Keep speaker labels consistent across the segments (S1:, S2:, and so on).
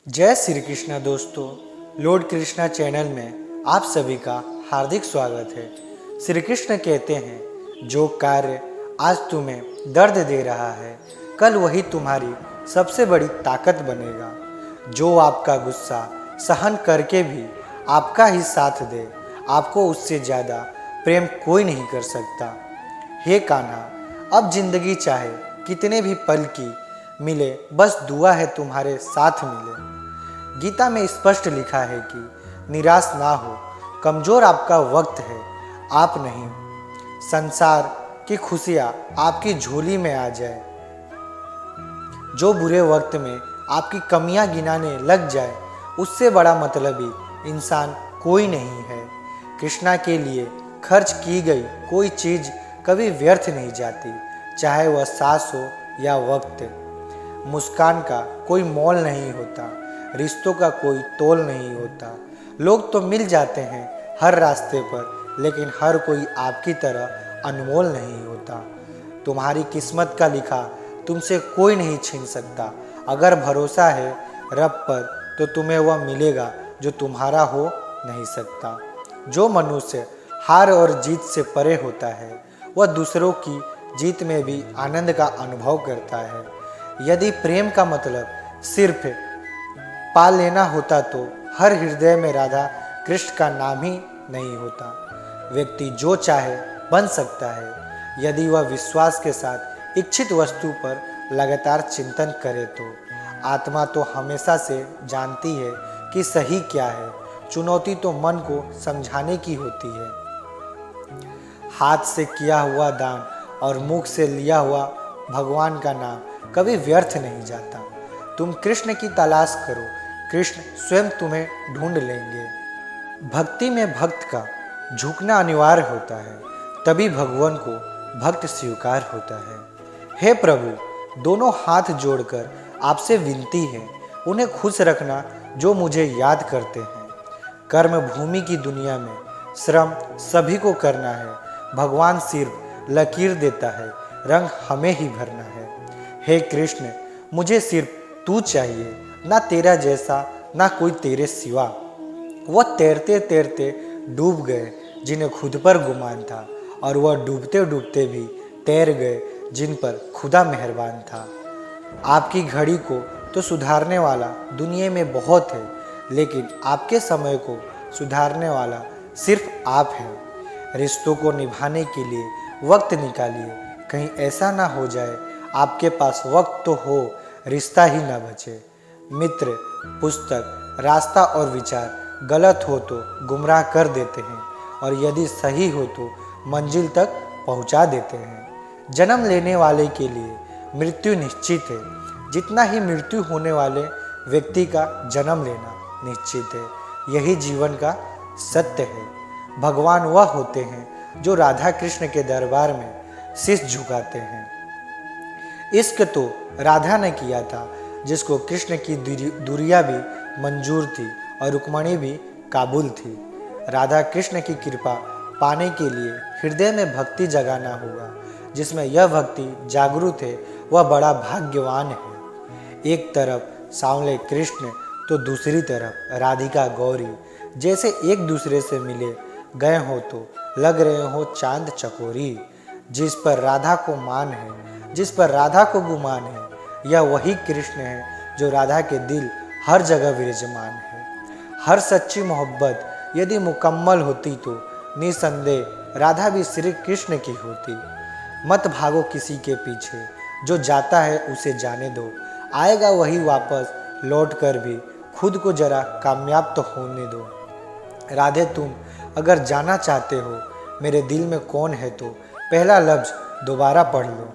S1: जय श्री कृष्णा दोस्तों, Lord Krishna channel में आप सभी का हार्दिक स्वागत है। श्री कृष्ण कहते हैं, जो कार्य आज तुम्हें दर्द दे रहा है, कल वही तुम्हारी सबसे बड़ी ताकत बनेगा। जो आपका गुस्सा सहन करके भी आपका ही साथ दे, आपको उससे ज़्यादा प्रेम कोई नहीं कर सकता। हे कान्हा, अब जिंदगी चाहे कितने भी पल की मिले, बस दुआ है तुम्हारे साथ मिले। गीता में स्पष्ट लिखा है कि निराश ना हो, कमज़ोर आपका वक्त है, आप नहीं। संसार की खुशियाँ आपकी झोली में आ जाए, जो बुरे वक्त में आपकी कमियां गिनाने लग जाए, उससे बड़ा मतलबी इंसान कोई नहीं है। कृष्णा के लिए खर्च की गई कोई चीज़ कभी व्यर्थ नहीं जाती, चाहे वह सांस हो या वक्त। मुस्कान का कोई मोल नहीं होता, रिश्तों का कोई तोल नहीं होता। लोग तो मिल जाते हैं हर रास्ते पर, लेकिन हर कोई आपकी तरह अनमोल नहीं होता। तुम्हारी किस्मत का लिखा तुमसे कोई नहीं छीन सकता। अगर भरोसा है रब पर, तो तुम्हें वह मिलेगा जो तुम्हारा हो नहीं सकता। जो मनुष्य हार और जीत से परे होता है, वह दूसरों की जीत में भी आनंद का अनुभव करता है। यदि प्रेम का मतलब सिर्फ पा लेना होता, तो हर हृदय में राधा कृष्ण का नाम ही नहीं होता। व्यक्ति जो चाहे बन सकता है, यदि वह विश्वास के साथ इच्छित वस्तु पर लगातार चिंतन करे तो। आत्मा तो हमेशा से जानती है कि सही क्या है, चुनौती तो मन को समझाने की होती है। हाथ से किया हुआ दान और मुख से लिया हुआ भगवान का नाम कभी व्यर्थ नहीं जाता। तुम कृष्ण की तलाश करो, कृष्ण स्वयं तुम्हें ढूंढ लेंगे। भक्ति में भक्त का झुकना अनिवार्य होता है, तभी भगवान को भक्त स्वीकार होता है। हे प्रभु, दोनों हाथ जोड़कर आपसे विनती है, उन्हें खुश रखना जो मुझे याद करते हैं। कर्म भूमि की दुनिया में श्रम सभी को करना है। भगवान सिर्फ लकीर देता है, रंग हमें ही भरना है। हे कृष्ण, मुझे सिर्फ तू चाहिए, ना तेरा जैसा ना कोई तेरे सिवा। वह तैरते तैरते डूब गए जिन्हें खुद पर गुमान था, और वह डूबते डूबते भी तैर गए जिन पर खुदा मेहरबान था। आपकी घड़ी को तो सुधारने वाला दुनिया में बहुत है, लेकिन आपके समय को सुधारने वाला सिर्फ आप हैं। रिश्तों को निभाने के लिए वक्त निकालिए, कहीं ऐसा ना हो जाए आपके पास वक्त तो हो, रिश्ता ही ना बचे। मित्र, पुस्तक, रास्ता और विचार गलत हो तो गुमराह कर देते हैं, और यदि सही हो तो मंजिल तक पहुंचा देते हैं। जन्म लेने वाले के लिए मृत्यु निश्चित है, जितना ही मृत्यु होने वाले व्यक्ति का जन्म लेना निश्चित है। यही जीवन का सत्य है। भगवान वह होते हैं जो राधा कृष्ण के दरबार में शीश झुकाते हैं। इश्क तो राधा ने किया था, जिसको कृष्ण की दूरियां भी मंजूर थी और रुक्मणी भी काबुल थी। राधा कृष्ण की कृपा पाने के लिए हृदय में भक्ति जगाना होगा। जिसमें यह भक्ति जागरूक है, वह बड़ा भाग्यवान है। एक तरफ सांवले कृष्ण तो दूसरी तरफ राधिका गौरी, जैसे एक दूसरे से मिले गए हो तो लग रहे हो चांद चकोरी। जिस पर राधा को मान है, जिस पर राधा को गुमान है, यह वही कृष्ण है जो राधा के दिल हर जगह विराजमान है। हर सच्ची मोहब्बत यदि मुकम्मल होती तो निसंदेह राधा भी श्री कृष्ण की होती। मत भागो किसी के पीछे, जो जाता है उसे जाने दो, आएगा वही वापस लौट कर भी, खुद को जरा कामयाब तो होने दो। राधे, तुम अगर जाना चाहते हो मेरे दिल में कौन है, तो पहला लफ्ज़ दोबारा पढ़ लो।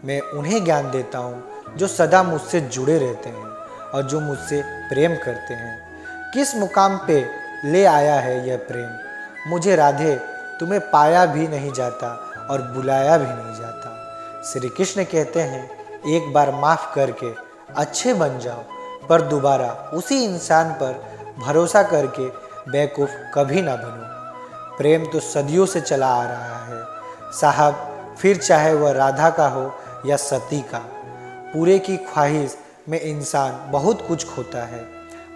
S1: मैं उन्हें ज्ञान देता हूँ जो सदा मुझसे जुड़े रहते हैं और जो मुझसे प्रेम करते हैं। किस मुकाम पे ले आया है यह प्रेम, मुझे राधे तुम्हें पाया भी नहीं जाता और बुलाया भी नहीं जाता। श्री कृष्ण कहते हैं, एक बार माफ़ करके अच्छे बन जाओ, पर दोबारा उसी इंसान पर भरोसा करके बेवकूफ़ कभी ना बनो। प्रेम तो सदियों से चला आ रहा है साहब, फिर चाहे वह राधा का हो या सती का। पूरे की ख्वाहिश में इंसान बहुत कुछ खोता है।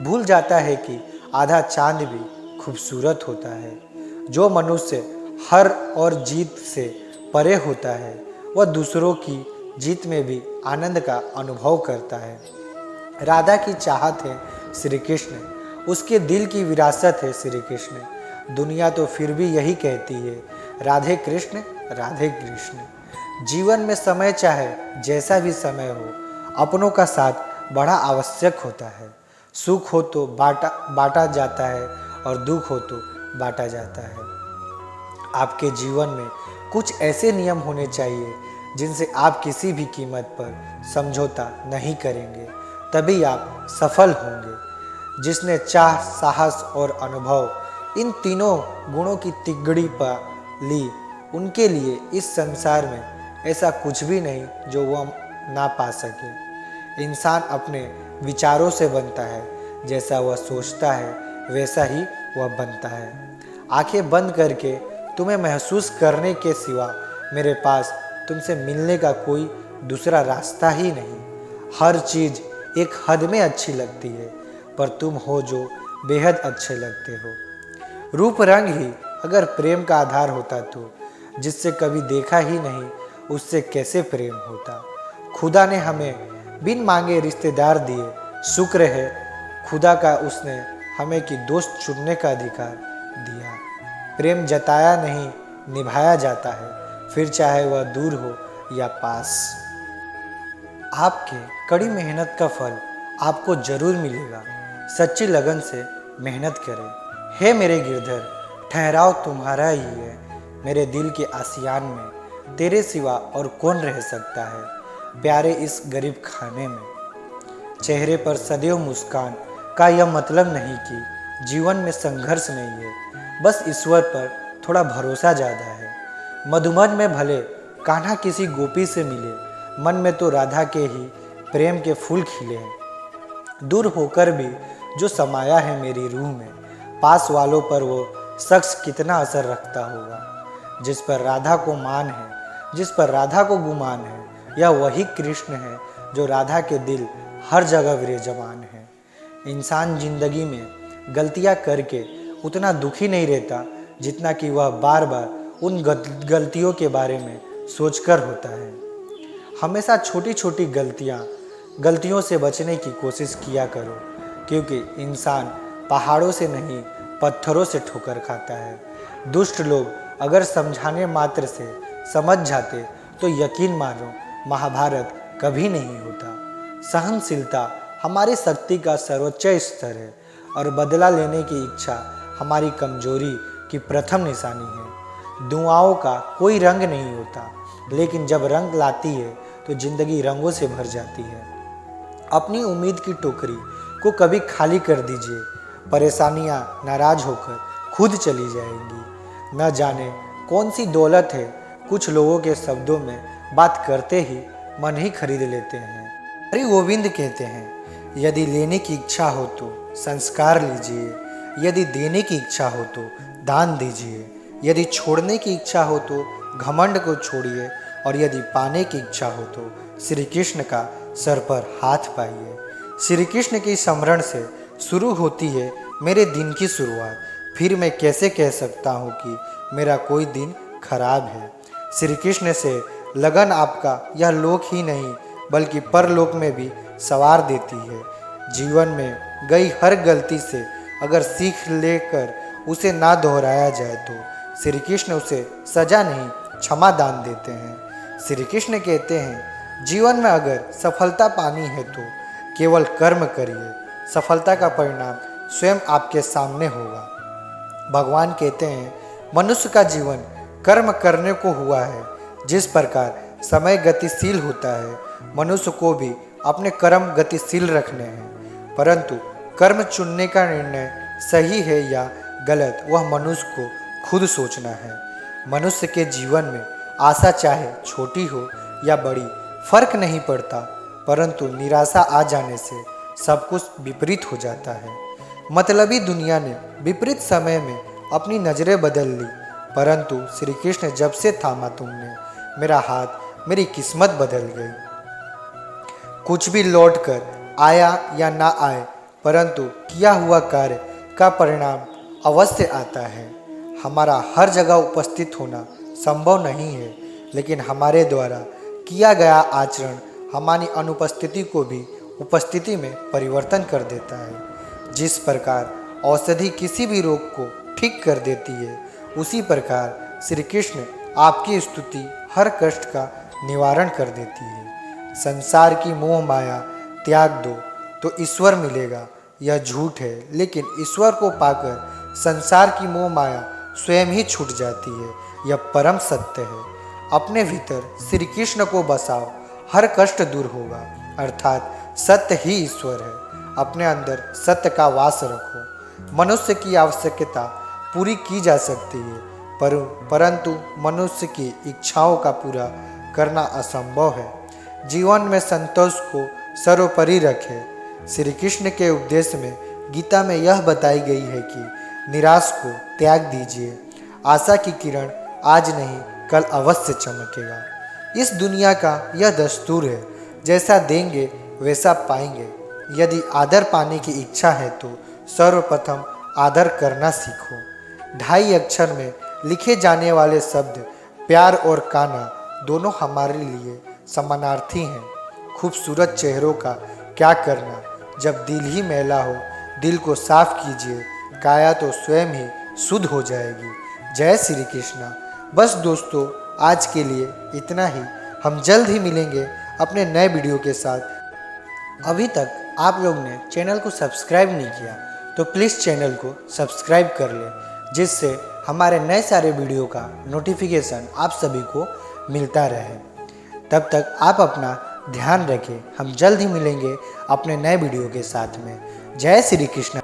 S1: भूल जाता है कि आधा चांद भी खूबसूरत होता है। जो मनुष्य हर और जीत से परे होता है वह दूसरों की जीत में भी आनंद का अनुभव करता है। राधा की चाहत है श्री कृष्ण, उसके दिल की विरासत है श्री कृष्ण। दुनिया तो फिर भी यही कहती है, राधे कृष्ण राधे कृष्ण। जीवन में समय चाहे जैसा भी समय हो, अपनों का साथ बड़ा आवश्यक होता है। सुख हो तो बांटा जाता है और दुख हो तो बांटा जाता है। आपके जीवन में कुछ ऐसे नियम होने चाहिए जिनसे आप किसी भी कीमत पर समझौता नहीं करेंगे, तभी आप सफल होंगे। जिसने चाह, साहस और अनुभव, इन तीनों गुणों की तिगड़ी पा ली, उनके लिए इस संसार में ऐसा कुछ भी नहीं जो वह ना पा सके। इंसान अपने विचारों से बनता है, जैसा वह सोचता है वैसा ही वह बनता है। आंखें बंद करके तुम्हें महसूस करने के सिवा मेरे पास तुमसे मिलने का कोई दूसरा रास्ता ही नहीं। हर चीज़ एक हद में अच्छी लगती है, पर तुम हो जो बेहद अच्छे लगते हो। रूप रंग ही अगर प्रेम का आधार होता तो जिससे कभी देखा ही नहीं उससे कैसे प्रेम होता। खुदा ने हमें बिन मांगे रिश्तेदार दिए, शुक्र है खुदा का उसने हमें कि दोस्त चुनने का अधिकार दिया। प्रेम जताया नहीं निभाया जाता है, फिर चाहे वह दूर हो या पास। आपके कड़ी मेहनत का फल आपको जरूर मिलेगा। सच्ची लगन से मेहनत करें। हे मेरे गिरधर, ठहराव तुम्हारा ही है। मेरे दिल के आसियान में तेरे सिवा और कौन रह सकता है। प्यारे इस गरीब खाने में चेहरे पर सदैव मुस्कान का यह मतलब नहीं कि जीवन में संघर्ष नहीं है, बस ईश्वर पर थोड़ा भरोसा ज़्यादा है। मधुबन में भले कान्हा किसी गोपी से मिले, मन में तो राधा के ही प्रेम के फूल खिले हैं। दूर होकर भी जो समाया है मेरी रूह में, पास वालों पर वो शख्स कितना असर रखता होगा। जिस पर राधा को मान है, जिस पर राधा को गुमान है, यह वही कृष्ण है जो राधा के दिल हर जगह विराजमान है। इंसान जिंदगी में गलतियां करके उतना दुखी नहीं रहता जितना कि वह बार बार उन गलतियों के बारे में सोचकर होता है। हमेशा छोटी छोटी गलतियों से बचने की कोशिश किया करो, क्योंकि इंसान पहाड़ों से नहीं पत्थरों से ठोकर खाता है। दुष्ट लोग अगर समझाने मात्र से समझ जाते तो यकीन मानो महाभारत कभी नहीं होता। सहनशीलता हमारी शक्ति का सर्वोच्च स्तर है और बदला लेने की इच्छा हमारी कमजोरी की प्रथम निशानी है। दुआओं का कोई रंग नहीं होता, लेकिन जब रंग लाती है तो जिंदगी रंगों से भर जाती है। अपनी उम्मीद की टोकरी को कभी खाली कर दीजिए, परेशानियां नाराज होकर खुद चली जाएंगी। न जाने कौन सी दौलत है, कुछ लोगों के शब्दों में बात करते ही मन ही खरीद लेते हैं। हरि गोविंद कहते हैं, यदि लेने की इच्छा हो तो संस्कार लीजिए, यदि देने की इच्छा हो तो दान दीजिए, यदि छोड़ने की इच्छा हो तो घमंड को छोड़िए, और यदि पाने की इच्छा हो तो श्री कृष्ण का सर पर हाथ पाइए। श्री कृष्ण के स्मरण से शुरू होती है मेरे दिन की शुरुआत, फिर मैं कैसे कह सकता हूँ कि मेरा कोई दिन खराब है। श्री कृष्ण से लगन आपका यह लोक ही नहीं बल्कि परलोक में भी सवार देती है। जीवन में गई हर गलती से अगर सीख लेकर उसे ना दोहराया जाए तो श्री कृष्ण उसे सजा नहीं क्षमा दान देते हैं। श्री कृष्ण कहते हैं, जीवन में अगर सफलता पानी है तो केवल कर्म करिए, सफलता का परिणाम स्वयं आपके सामने होगा। भगवान कहते हैं, मनुष्य का जीवन कर्म करने को हुआ है। जिस प्रकार समय गतिशील होता है, मनुष्य को भी अपने कर्म गतिशील रखने हैं, परंतु कर्म चुनने का निर्णय सही है या गलत वह मनुष्य को खुद सोचना है। मनुष्य के जीवन में आशा चाहे छोटी हो या बड़ी फर्क नहीं पड़ता, परंतु निराशा आ जाने से सब कुछ विपरीत हो जाता है। मतलबी दुनिया ने विपरीत समय में अपनी नज़रें बदल ली, परंतु श्री कृष्ण जब से थामा तुमने मेरा हाथ, मेरी किस्मत बदल गई। कुछ भी लौट कर आया या ना आए, परंतु किया हुआ कार्य का परिणाम अवश्य आता है। हमारा हर जगह उपस्थित होना संभव नहीं है, लेकिन हमारे द्वारा किया गया आचरण हमारी अनुपस्थिति को भी उपस्थिति में परिवर्तन कर देता है। जिस प्रकार औषधि किसी भी रोग को ठीक कर देती है, उसी प्रकार श्री कृष्ण आपकी स्तुति हर कष्ट का निवारण कर देती है। संसार की मोह माया त्याग दो तो ईश्वर मिलेगा, यह झूठ है, लेकिन ईश्वर को पाकर संसार की मोह माया स्वयं ही छूट जाती है, यह परम सत्य है। अपने भीतर श्री कृष्ण को बसाओ, हर कष्ट दूर होगा, अर्थात सत्य ही ईश्वर है। अपने अंदर सत्य का वास रखो। मनुष्य की आवश्यकता पूरी की जा सकती है, परंतु मनुष्य की इच्छाओं का पूरा करना असंभव है। जीवन में संतोष को सर्वोपरि रखें। श्री कृष्ण के उपदेश में गीता में यह बताई गई है कि निराश को त्याग दीजिए। आशा की किरण आज नहीं कल अवश्य चमकेगा। इस दुनिया का यह दस्तूर है, जैसा देंगे वैसा पाएंगे। यदि आदर पाने की इच्छा है तो सर्वप्रथम आदर करना सीखो। 2.5 अक्षर में लिखे जाने वाले शब्द प्यार और काना दोनों हमारे लिए समानार्थी हैं। खूबसूरत चेहरों का क्या करना जब दिल ही मैला हो। दिल को साफ कीजिए, काया तो स्वयं ही शुद्ध हो जाएगी। जय श्री कृष्णा। बस दोस्तों, आज के लिए इतना ही। हम जल्द ही मिलेंगे अपने नए वीडियो के साथ। अभी तक आप लोग ने चैनल को सब्सक्राइब नहीं किया तो प्लीज़ चैनल को सब्सक्राइब कर लें, जिससे हमारे नए सारे वीडियो का नोटिफिकेशन आप सभी को मिलता रहे। तब तक आप अपना ध्यान रखें। हम जल्द ही मिलेंगे अपने नए वीडियो के साथ में। जय श्री कृष्ण।